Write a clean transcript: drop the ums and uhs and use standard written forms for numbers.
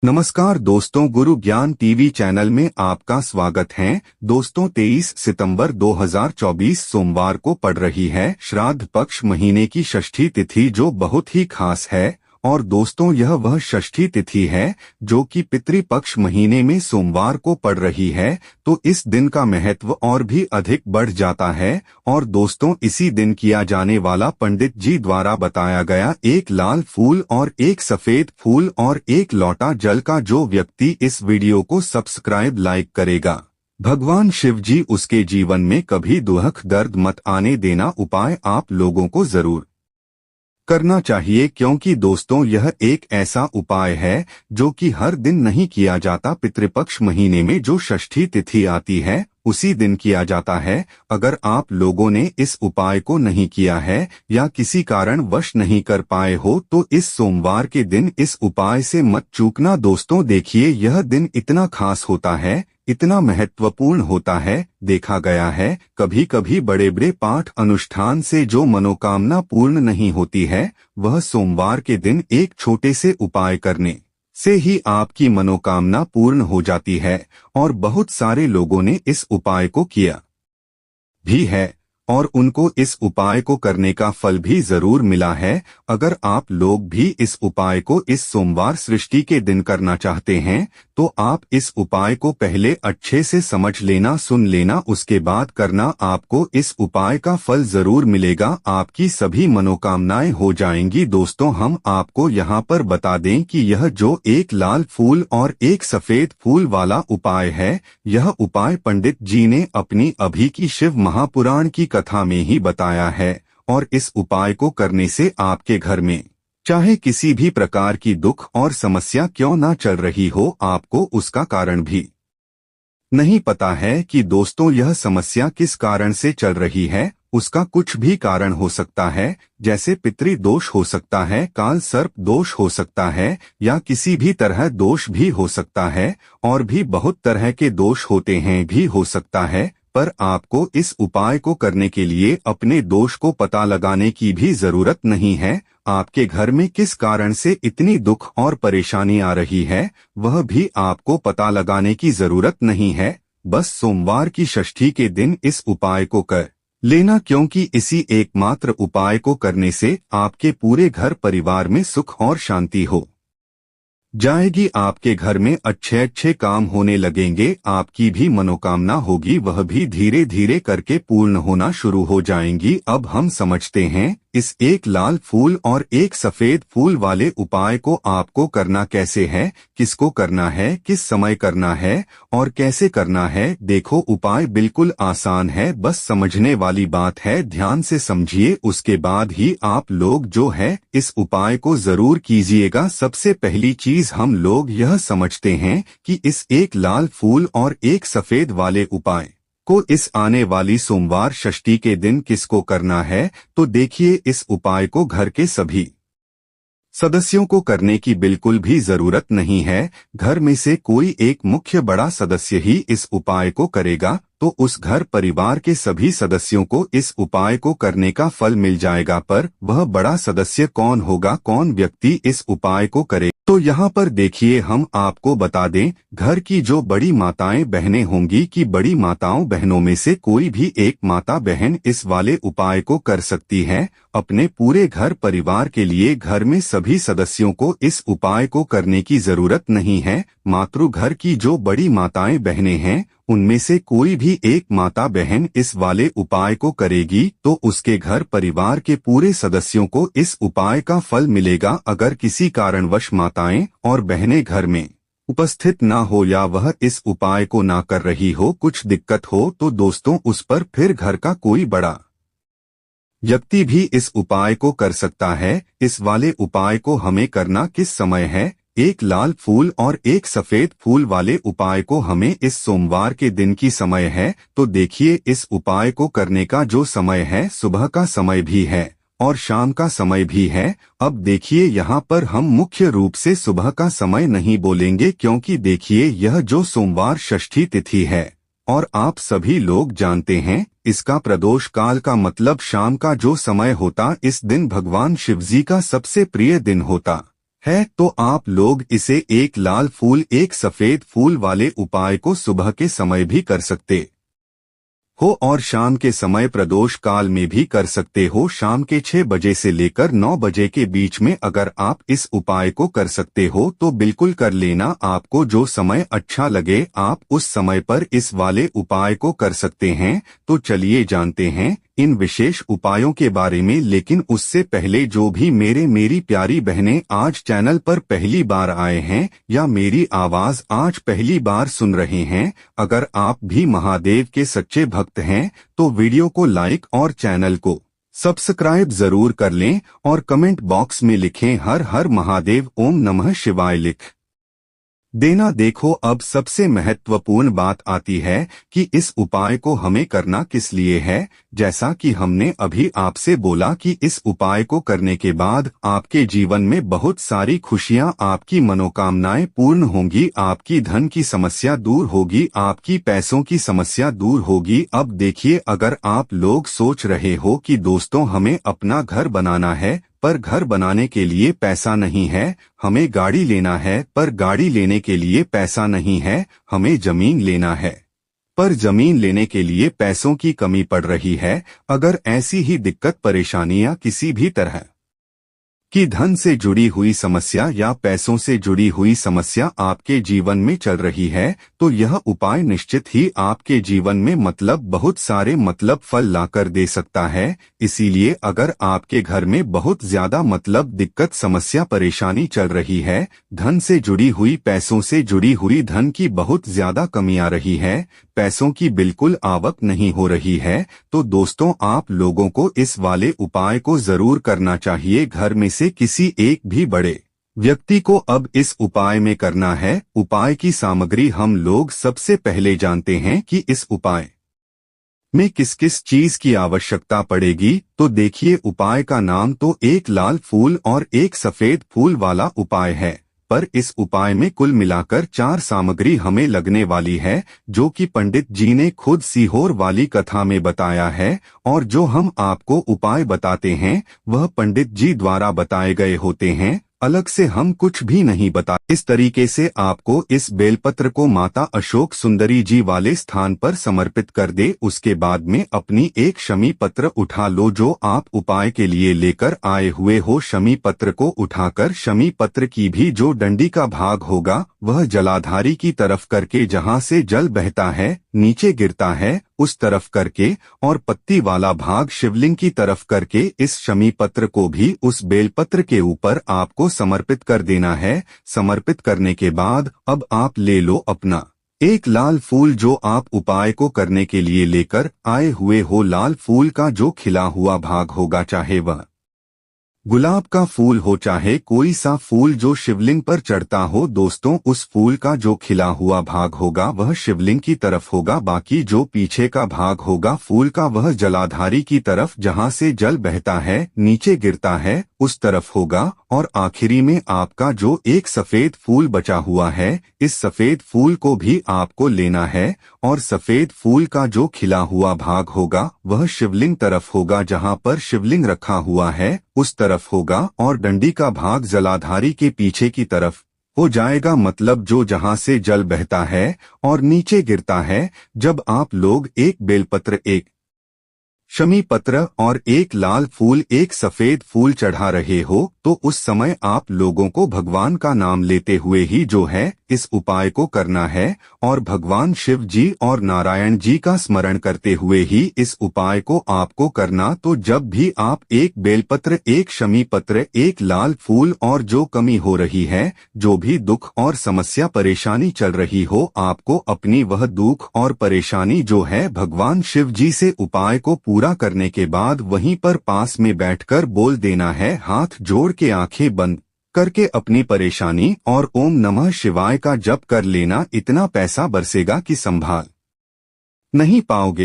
नमस्कार दोस्तों, गुरु ज्ञान टीवी चैनल में आपका स्वागत है। दोस्तों 23 सितंबर 2024 सोमवार को पड़ रही है श्राद्ध पक्ष महीने की षष्ठी तिथि, जो बहुत ही खास है। और दोस्तों यह वह षष्ठी तिथि है जो कि पितृपक्ष महीने में सोमवार को पड़ रही है, तो इस दिन का महत्व और भी अधिक बढ़ जाता है। और दोस्तों इसी दिन किया जाने वाला पंडित जी द्वारा बताया गया एक लाल फूल और एक सफेद फूल और एक लोटा जल का जो व्यक्ति इस वीडियो को सब्सक्राइब लाइक करेगा, भगवान शिव जी उसके जीवन में कभी दुख दर्द मत आने देना उपाय आप लोगों को जरूर करना चाहिए, क्योंकि दोस्तों यह एक ऐसा उपाय है जो कि हर दिन नहीं किया जाता। पितृपक्ष महीने में जो षष्ठी तिथि आती है उसी दिन किया जाता है। अगर आप लोगों ने इस उपाय को नहीं किया है या किसी कारण वश नहीं कर पाए हो तो इस सोमवार के दिन इस उपाय से मत चूकना। दोस्तों देखिए, यह दिन इतना खास होता है, इतना महत्वपूर्ण होता है। देखा गया है कभी कभी बड़े बड़े पाठ अनुष्ठान से जो मनोकामना पूर्ण नहीं होती है, वह सोमवार के दिन एक छोटे से उपाय करने से ही आपकी मनोकामना पूर्ण हो जाती है। और बहुत सारे लोगों ने इस उपाय को किया भी है और उनको इस उपाय को करने का फल भी जरूर मिला है। अगर आप लोग भी इस उपाय को इस सोमवार सृष्टि के दिन करना चाहते हैं तो आप इस उपाय को पहले अच्छे से समझ लेना, सुन लेना, उसके बाद करना। आपको इस उपाय का फल जरूर मिलेगा, आपकी सभी मनोकामनाएं हो जाएंगी। दोस्तों हम आपको यहाँ पर बता दें कि यह जो एक लाल फूल और एक सफेद फूल वाला उपाय है, यह उपाय पंडित जी ने अपनी अभी की शिव महापुराण की कथा में ही बताया है। और इस उपाय को करने से आपके घर में चाहे किसी भी प्रकार की दुख और समस्या क्यों ना चल रही हो, आपको उसका कारण भी नहीं पता है कि दोस्तों यह समस्या किस कारण से चल रही है। उसका कुछ भी कारण हो सकता है, जैसे पितृ दोष हो सकता है, काल सर्प दोष हो सकता है, या किसी भी तरह दोष भी हो सकता है, और भी बहुत तरह के दोष होते हैं भी हो सकता है। पर आपको इस उपाय को करने के लिए अपने दोष को पता लगाने की भी जरूरत नहीं है। आपके घर में किस कारण से इतनी दुख और परेशानी आ रही है, वह भी आपको पता लगाने की जरूरत नहीं है। बस सोमवार की षष्ठी के दिन इस उपाय को कर लेना, क्योंकि इसी एकमात्र उपाय को करने से आपके पूरे घर परिवार में सुख और शांति हो जाएगी। आपके घर में अच्छे अच्छे काम होने लगेंगे, आपकी भी मनोकामना होगी वह भी धीरे धीरे करके पूर्ण होना शुरू हो जाएंगी। अब हम समझते हैं इस एक लाल फूल और एक सफेद फूल वाले उपाय को आपको करना कैसे है, किसको करना है, किस समय करना है और कैसे करना है। देखो उपाय बिल्कुल आसान है, बस समझने वाली बात है, ध्यान से समझिए, उसके बाद ही आप लोग जो है इस उपाय को जरूर कीजिएगा। सबसे पहली चीज हम लोग यह समझते हैं कि इस एक लाल फूल और एक सफेद वाले उपाय को इस आने वाली सोमवार षष्ठी के दिन किसको करना है। तो देखिए, इस उपाय को घर के सभी सदस्यों को करने की बिल्कुल भी जरूरत नहीं है। घर में से कोई एक मुख्य बड़ा सदस्य ही इस उपाय को करेगा तो उस घर परिवार के सभी सदस्यों को इस उपाय को करने का फल मिल जाएगा। पर वह बड़ा सदस्य कौन होगा, कौन व्यक्ति इस उपाय को करे, तो यहाँ पर देखिए हम आपको बता दें, घर की जो बड़ी माताएं बहनें होंगी कि बड़ी माताओं बहनों में से कोई भी एक माता बहन इस वाले उपाय को कर सकती है। अपने पूरे घर परिवार के लिए घर में सभी सदस्यों को इस उपाय को करने की जरूरत नहीं है। मातृ घर की जो बड़ी माताएं बहनें हैं उनमें से कोई भी एक माता बहन इस वाले उपाय को करेगी तो उसके घर परिवार के पूरे सदस्यों को इस उपाय का फल मिलेगा। अगर किसी कारणवश माताएं और बहनें घर में उपस्थित ना हो या वह इस उपाय को ना कर रही हो, कुछ दिक्कत हो, तो दोस्तों उस पर फिर घर का कोई बड़ा व्यक्ति भी इस उपाय को कर सकता है। इस वाले उपाय को हमें करना किस समय है, एक लाल फूल और एक सफेद फूल वाले उपाय को हमें इस सोमवार के दिन की समय है। तो देखिए, इस उपाय को करने का जो समय है, सुबह का समय भी है और शाम का समय भी है। अब देखिए, यहाँ पर हम मुख्य रूप से सुबह का समय नहीं बोलेंगे, क्योंकि देखिए यह जो सोमवार षष्ठी तिथि है और आप सभी लोग जानते हैं इसका प्रदोष काल का मतलब शाम का जो समय होता, इस दिन भगवान शिवजी का सबसे प्रिय दिन होता। है तो आप लोग इसे एक लाल फूल एक सफेद फूल वाले उपाय को सुबह के समय भी कर सकते हो और शाम के समय प्रदोष काल में भी कर सकते हो। शाम के 6 बजे से लेकर 9 बजे के बीच में अगर आप इस उपाय को कर सकते हो तो बिल्कुल कर लेना। आपको जो समय अच्छा लगे आप उस समय पर इस वाले उपाय को कर सकते हैं। तो चलिए जानते हैं इन विशेष उपायों के बारे में। लेकिन उससे पहले जो भी मेरी प्यारी बहनें आज चैनल पर पहली बार आए हैं या मेरी आवाज आज पहली बार सुन रहे हैं, अगर आप भी महादेव के सच्चे भक्त हैं तो वीडियो को लाइक और चैनल को सब्सक्राइब जरूर कर लें और कमेंट बॉक्स में लिखें हर हर महादेव ओम नमः शिवाय लिख देना। देखो अब सबसे महत्वपूर्ण बात आती है कि इस उपाय को हमें करना किस लिए है। जैसा कि हमने अभी आपसे बोला कि इस उपाय को करने के बाद आपके जीवन में बहुत सारी खुशियां, आपकी मनोकामनाएं पूर्ण होंगी, आपकी धन की समस्या दूर होगी, आपकी पैसों की समस्या दूर होगी। अब देखिए, अगर आप लोग सोच रहे हो कि दोस्तों हमें अपना घर बनाना है पर घर बनाने के लिए पैसा नहीं है, हमें गाड़ी लेना है पर गाड़ी लेने के लिए पैसा नहीं है, हमें जमीन लेना है पर जमीन लेने के लिए पैसों की कमी पड़ रही है। अगर ऐसी ही दिक्कत परेशानियां किसी भी तरह कि धन से जुड़ी हुई समस्या या पैसों से जुड़ी हुई समस्या आपके जीवन में चल रही है तो यह उपाय निश्चित ही आपके जीवन में बहुत सारे फल लाकर दे सकता है। इसीलिए अगर आपके घर में बहुत ज्यादा दिक्कत समस्या परेशानी चल रही है, धन से जुड़ी हुई पैसों से जुड़ी हुई धन की बहुत ज्यादा कमी आ रही है, पैसों की बिल्कुल आवक नहीं हो रही है, तो दोस्तों आप लोगों को इस वाले उपाय को जरूर करना चाहिए। घर में से किसी एक भी बड़े व्यक्ति को अब इस उपाय में करना है। उपाय की सामग्री हम लोग सबसे पहले जानते हैं कि इस उपाय में किस किस चीज की आवश्यकता पड़ेगी। तो देखिए, उपाय का नाम तो एक लाल फूल और एक सफेद फूल वाला उपाय है, पर इस उपाय में कुल मिलाकर 4 सामग्री हमें लगने वाली है, जो कि पंडित जी ने खुद सीहोर वाली कथा में बताया है। और जो हम आपको उपाय बताते हैं वह पंडित जी द्वारा बताए गए होते हैं, अलग से हम कुछ भी नहीं बता। इस तरीके से आपको इस बेलपत्र को माता अशोक सुंदरी जी वाले स्थान पर समर्पित कर दे। उसके बाद में अपनी एक शमी पत्र उठा लो जो आप उपाय के लिए लेकर आए हुए हो। शमी पत्र को उठाकर शमी पत्र की भी जो डंडी का भाग होगा वह जलाधारी की तरफ करके, जहां से जल बहता है नीचे गिरता है उस तरफ करके, और पत्ती वाला भाग शिवलिंग की तरफ करके इस शमी पत्र को भी उस बेलपत्र के ऊपर आपको समर्पित कर देना है। समर्पित करने के बाद अब आप ले लो अपना एक लाल फूल जो आप उपाय को करने के लिए लेकर आए हुए हो। लाल फूल का जो खिला हुआ भाग होगा, चाहे वह गुलाब का फूल हो चाहे कोई सा फूल जो शिवलिंग पर चढ़ता हो, दोस्तों उस फूल का जो खिला हुआ भाग होगा वह शिवलिंग की तरफ होगा। बाकी जो पीछे का भाग होगा फूल का वह जलाधारी की तरफ, जहां से जल बहता है नीचे गिरता है उस तरफ होगा। और आखिरी में आपका जो एक सफेद फूल बचा हुआ है, इस सफेद फूल को भी आपको लेना है और सफेद फूल का जो खिला हुआ भाग होगा वह शिवलिंग तरफ होगा, जहां पर शिवलिंग रखा हुआ है उस तरफ होगा। और डंडी का भाग जलाधारी के पीछे की तरफ हो जाएगा, मतलब जो जहां से जल बहता है और नीचे गिरता है। जब आप लोग एक बेलपत्र, एक शमी पत्र और एक लाल फूल एक सफेद फूल चढ़ा रहे हो तो उस समय आप लोगों को भगवान का नाम लेते हुए ही जो है इस उपाय को करना है, और भगवान शिव जी और नारायण जी का स्मरण करते हुए ही इस उपाय को आपको करना। तो जब भी आप एक बेलपत्र, एक शमी पत्र, एक लाल फूल और जो कमी हो रही है, जो भी दुख और समस्या परेशानी चल रही हो, आपको अपनी वह दुख और परेशानी जो है भगवान शिव जी से उपाय को पूरा करने के बाद वहीं पर पास में बैठकर बोल देना है, हाथ जोड़ के आंखें बंद करके अपनी परेशानी और ओम नमः शिवाय का जप कर लेना। इतना पैसा बरसेगा कि संभाल नहीं पाओगे।